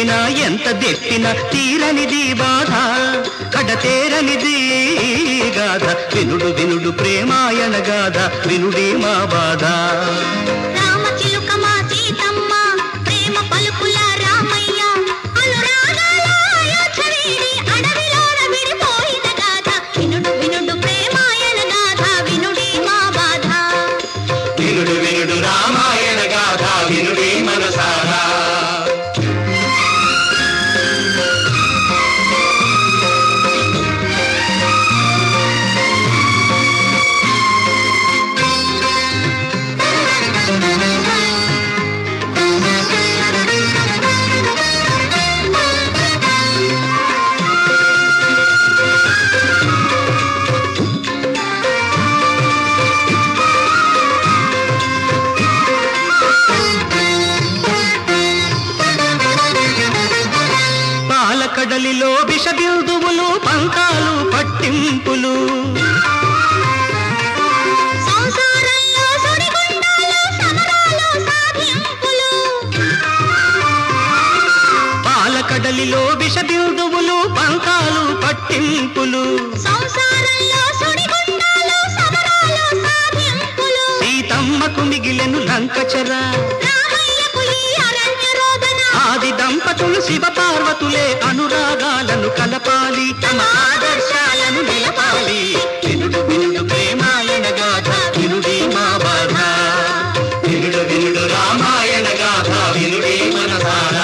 చెప్పినా ఎంత దెప్పినా తీరనిది బాధ కడతేరనిది గాథ వినుడు వినుడు ప్రేమాయణ గాథ వినుడి మా బాధ కడలిలో విష బిందువులు పంకాలు పట్టింపులు పాలకడలిలో విష బిందువులు పంకాలు పట్టింపులు సీతమ్మకు మిగిలెను లంకచరా ఆది దంపతులు శివ పార్వతులే అనురాగాలను కలపాలి తమ ఆదర్శాలను నిలపాలి వినుడు వినుడు ప్రేమాయణ గాథ వినుడి మా బాధ వినుడు వినుడు రామాయణ గాథ వినుడి మనసార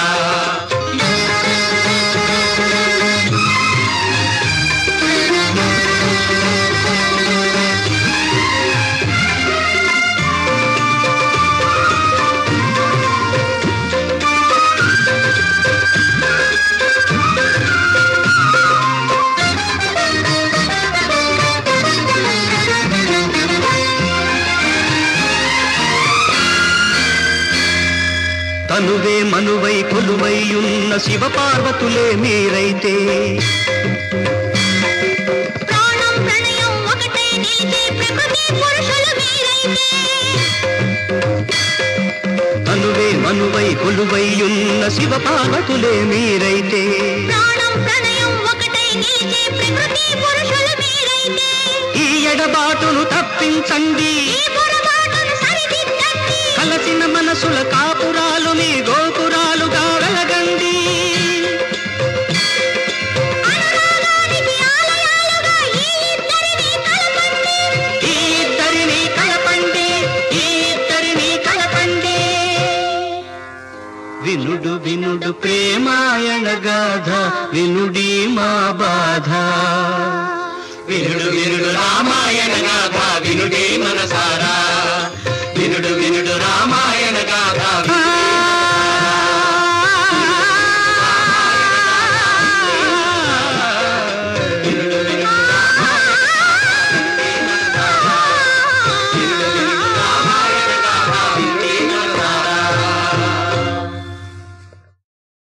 తనువే మనువై కొలువైయున్న శివ పార్వతులే మీరైతే ప్రాణం ప్రణయం ఒకటే నిలిచే ప్రకృతి పురుషులు మీరైతే తనువే మనువై కొలువైయున్న శివ పార్వతులే మీరైతే ప్రాణం ప్రణయం ఒకటే నిలిచే ప్రకృతి పురుషులు మీరైతే ఈ ఎడబాటును తప్పించండి కలసిన మనసుల కాపురాలు మీ గోపురాలుగా వెలగండి ఈ ఇద్దరిని కలపండి ఈ ఇద్దరిని కలపండి వినుడు వినుడు ప్రేమాయణ గాథ వినుడి మా బాధ వినుడు వినుడు రామాయణ గాథ వినుడి